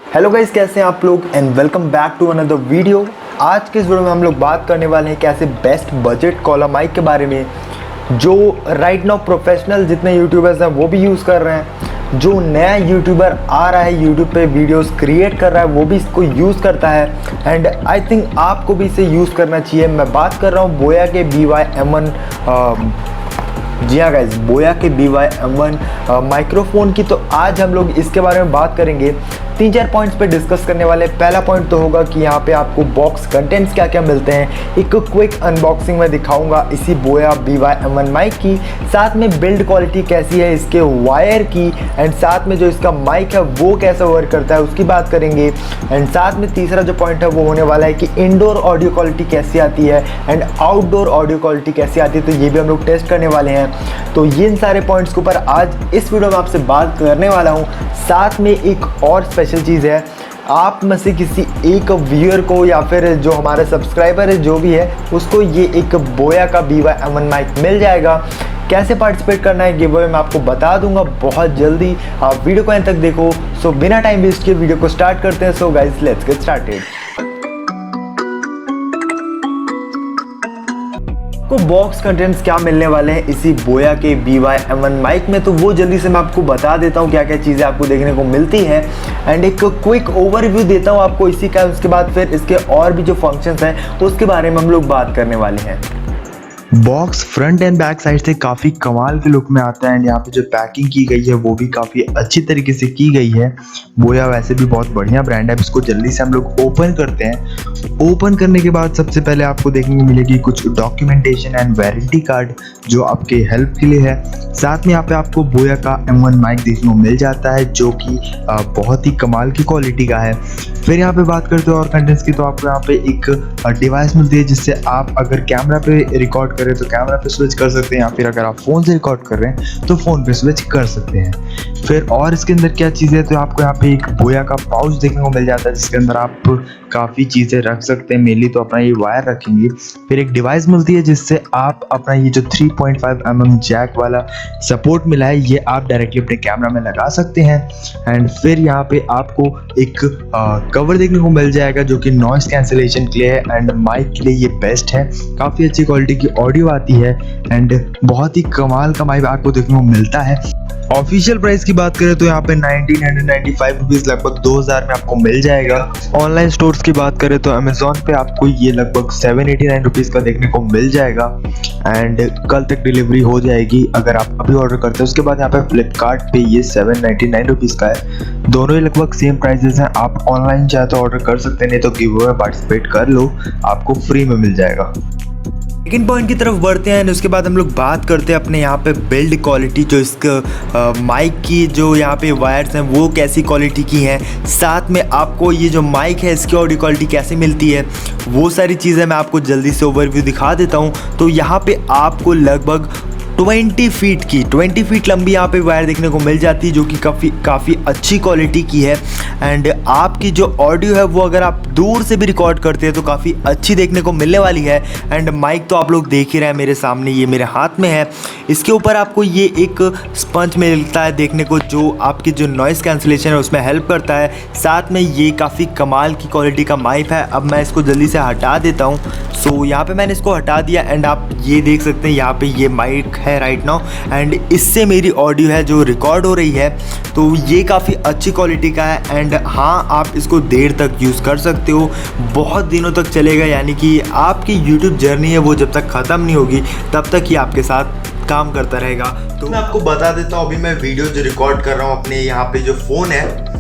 Hello guys, कैसे हैं आप लोग and welcome back to another video. आज के इस वीडियो में हम लोग बात करने वाले हैं कैसे बेस्ट बजट कॉलर माइक के बारे में, जो राइट नाउ प्रोफेशनल जितने यूट्यूबर्स हैं वो भी यूज़ कर रहे हैं। जो नया यूट्यूबर आ रहा है यूट्यूब पे वीडियोस क्रिएट कर रहा है वो भी इसको यूज़ करता है एंड आई थिंक आपको भी इसे यूज़ करना चाहिए। मैं बात कर रहा हूँ बोया के BY-M1 जी हाँ गाइज, बोया के BY-M1 माइक्रोफोन की। तो आज हम लोग इसके बारे में बात करेंगे, 3-4 पॉइंट्स पे डिस्कस करने वाले। पहला पॉइंट तो होगा कि यहाँ पे आपको बॉक्स कंटेंट्स क्या क्या मिलते हैं, एक क्विक अनबॉक्सिंग में दिखाऊंगा इसी बोया BY-M1 माइक की। साथ में बिल्ड क्वालिटी कैसी है इसके वायर की, एंड साथ में जो इसका माइक है वो कैसे वर्क करता है उसकी बात करेंगे। एंड साथ में तीसरा जो पॉइंट है वो होने वाला है कि इंडोर ऑडियो क्वालिटी कैसी आती है एंड आउटडोर ऑडियो क्वालिटी कैसी आती है, तो ये भी हम लोग टेस्ट करने वाले हैं। तो ये इन सारे पॉइंट्स के ऊपर आज इस वीडियो में आपसे बात करने वाला हूँ। साथ में एक और स्पेशल चीज़ है, आप में से किसी एक व्यूअर को या फिर जो हमारे सब्सक्राइबर है जो भी है उसको ये एक बोया का BY-M1 माइक मिल जाएगा। कैसे पार्टिसिपेट करना है गिव अवे मैं आपको बता दूंगा बहुत जल्दी। आप वीडियो को एंड तक देखो। सो बिना टाइम वेस्ट किए वीडियो को स्टार्ट करते हैं। So guys, let's get started. को बॉक्स कंटेंट्स क्या मिलने वाले हैं इसी बोया के BY-M1 माइक में, तो वो जल्दी से मैं आपको बता देता हूँ क्या क्या चीज़ें आपको देखने को मिलती हैं एंड एक क्विक ओवरव्यू देता हूँ आपको इसी का। उसके बाद फिर इसके और भी जो फंक्शंस हैं उसके बारे में हम लोग बात करने वाले हैं। Box front end back side से काफ़ी कमाल के लुक में आता है एंड यहाँ पे जो पैकिंग की गई है वो भी काफ़ी अच्छी तरीके से की गई है। बोया वैसे भी बहुत बढ़िया ब्रांड है। इसको जल्दी से हम लोग ओपन करते हैं। ओपन करने के बाद सबसे पहले आपको देखने को मिलेगी कुछ डॉक्यूमेंटेशन एंड वारंटी कार्ड जो आपके हेल्प के लिए है। साथ में यहाँ पे आपको बोया का M1 माइक देखने को मिल जाता है जो कि बहुत ही कमाल की क्वालिटी का है। फिर यहाँ पे बात करते हैं और कंटेंट्स की, तो आपको यहाँ पे एक डिवाइस मिलती है जिससे आप अगर कैमरा पे रिकॉर्ड करें तो कैमरा पे स्विच कर सकते हैं, या फिर अगर आप फ़ोन से रिकॉर्ड कर रहे हैं तो फ़ोन पे स्विच कर सकते हैं। फिर और इसके अंदर क्या चीज़ें, तो आपको यहाँ पे एक बोया का पाउच देखने को मिल जाता है जिसके अंदर आप काफ़ी चीज़ें रख सकते हैं। मेनली तो अपना ये वायर रखेंगे। फिर एक डिवाइस मिलती है जिससे आप अपना ये जो 3.5 mm जैक वाला सपोर्ट मिला है ये आप डायरेक्टली अपने कैमरा में लगा सकते हैं। एंड फिर यहाँ पे आपको एक कवर देखने को मिल जाएगा जो कि नॉइस कैंसिलेशन के लिए है एंड माइक के लिए ये बेस्ट है। काफ़ी अच्छी क्वालिटी की ऑडियो आती है एंड बहुत ही कमाल का माइक आपको देखने को मिलता है। ऑफिशियल प्राइस की बात करें तो यहाँ पे 1995 रुपीज़ लगभग 2000 में आपको मिल जाएगा। ऑनलाइन स्टोर्स की बात करें तो अमेजोन पे आपको ये लगभग 789 रुपीज़ का देखने को मिल जाएगा एंड कल तक डिलीवरी हो जाएगी अगर आप अभी ऑर्डर करते हैं। उसके बाद यहाँ पे फ्लिपकार्ट पे ये 799 रुपीज़ का है। दोनों ही लगभग सेम प्राइजेस हैं। आप ऑनलाइन चाहे तो ऑर्डर कर सकते हैं, नहीं तो गिव अवे में पार्टिसिपेट कर लो, आपको फ्री में मिल जाएगा। सेकेंड पॉइंट की तरफ बढ़ते हैं। उसके बाद हम लोग बात करते हैं अपने यहाँ पे बिल्ड क्वालिटी, जो इसका माइक की जो यहाँ पे वायर्स हैं वो कैसी क्वालिटी की हैं। साथ में आपको ये जो माइक है इसकी ऑडियो क्वालिटी कैसे मिलती है वो सारी चीज़ें मैं आपको जल्दी से ओवरव्यू दिखा देता हूँ। तो यहाँ पे आपको लगभग 20 फीट लंबी यहाँ पे वायर देखने को मिल जाती है जो कि काफ़ी अच्छी क्वालिटी की है। एंड आपकी जो ऑडियो है वो अगर आप दूर से भी रिकॉर्ड करते हैं तो काफ़ी अच्छी देखने को मिलने वाली है। एंड माइक तो आप लोग देख ही रहे हैं मेरे सामने, ये मेरे हाथ में है। इसके ऊपर आपको ये एक स्पंज मिलता है देखने को जो आपकी जो नॉइस कैंसिलेशन है उसमें हेल्प करता है। साथ में ये काफ़ी कमाल की क्वालिटी का माइक है। अब मैं इसको जल्दी से हटा देता हूँ। सो यहाँ पे मैंने इसको हटा दिया एंड आप ये देख सकते हैं यहाँ पे ये माइक है राइट नाउ एंड इससे मेरी ऑडियो है जो रिकॉर्ड हो रही है। तो ये काफ़ी अच्छी क्वालिटी का है एंड हाँ, आप इसको देर तक यूज़ कर सकते हो, बहुत दिनों तक चलेगा। यानी कि आपकी यूट्यूब जर्नी है वो जब तक ख़त्म नहीं होगी तब तक ही आपके साथ काम करता रहेगा। तो मैं आपको बता देता हूँ, अभी मैं वीडियो जो रिकॉर्ड कर रहा हूँ अपने यहाँ पे जो फ़ोन है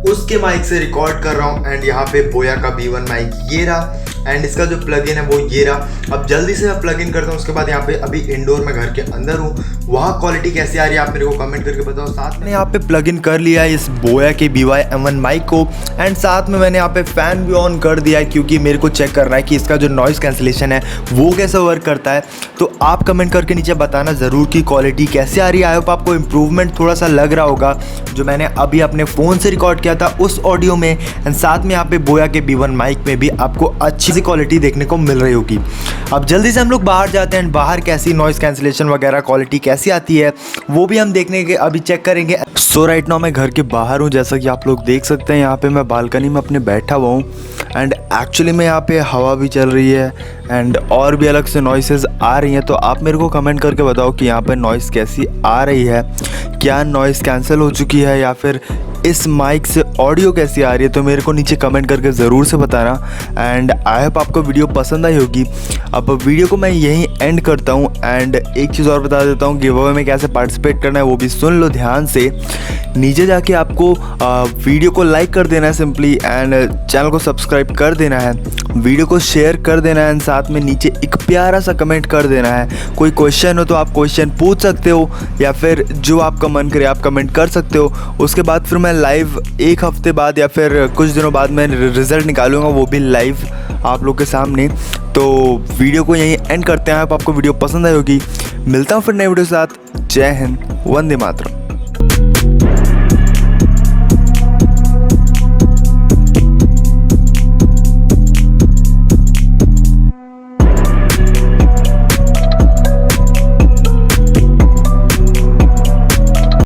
उसके माइक से रिकॉर्ड कर रहा हूँ एंड यहाँ पे बोया का B1 माइक ये रहा एंड इसका जो प्लग इन है वो ये रहा। अब जल्दी से मैं प्लग इन करता हूँ। उसके बाद यहाँ पे अभी इंडोर में घर के अंदर हूँ, वहाँ क्वालिटी कैसी आ रही है आप मेरे को कमेंट करके बताओ। साथ में यहाँ पे प्लग इन कर लिया है इस बोया के BY-M1 माइक को एंड साथ में मैंने यहाँ पे फ़ैन भी ऑन कर दिया है क्योंकि मेरे को चेक करना है कि इसका जो नॉइज़ कैंसिलेशन है वो कैसे वर्क करता है। तो आप कमेंट करके नीचे बताना ज़रूर कि क्वालिटी कैसे आ रही है। आई होप आपको इम्प्रूवमेंट थोड़ा सा लग रहा होगा जो मैंने अभी अपने फ़ोन से रिकॉर्ड किया था उस ऑडियो में। एंड साथ में यहाँ पे बोया के B1 माइक में भी आपको अच्छी सी क्वालिटी देखने को मिल रही होगी। अब जल्दी से हम लोग बाहर जाते हैं, बाहर कैसी नॉइज़ कैंसिलेशन वगैरह क्वालिटी कैसी आती है वो भी हम देखने के अभी चेक करेंगे। सो राइट नाउ मैं घर के बाहर हूँ, जैसा कि आप लोग देख सकते हैं। यहाँ पे मैं बालकनी में अपने बैठा हुआ हूँ एंड एक्चुअली में यहाँ पे हवा भी चल रही है एंड और भी अलग से नॉइसेस आ रही हैं। तो आप मेरे को कमेंट करके बताओ कि यहाँ पे नॉइस कैसी आ रही है, क्या नॉइस कैंसिल हो चुकी है या फिर इस माइक से ऑडियो कैसी आ रही है। तो मेरे को नीचे कमेंट करके ज़रूर से बताना एंड आई होप आपको वीडियो पसंद आई होगी। अब वीडियो को मैं यहीं एंड करता हूँ एंड एक चीज़ और बता देता हूँ, गिव अवे में कैसे पार्टिसिपेट करना है वो भी सुन लो ध्यान से। नीचे जाके आपको वीडियो को लाइक कर देना है सिंपली एंड चैनल को सब्सक्राइब कर देना है, वीडियो को शेयर कर देना है एंड साथ में नीचे एक प्यारा सा कमेंट कर देना है। कोई क्वेश्चन हो तो आप क्वेश्चन पूछ सकते हो या फिर जो आपका मन करे आप कमेंट कर सकते हो। उसके बाद फिर मैं लाइव एक हफ्ते बाद या फिर कुछ दिनों बाद मैं रिज़ल्ट निकालूंगा, वो भी लाइव आप लोग के सामने। तो वीडियो को यहीं एंड करते हैं। आपको वीडियो पसंद आई होगी। मिलता हूँ फिर नए वीडियो के साथ। जय हिंद, वंदे मातरम।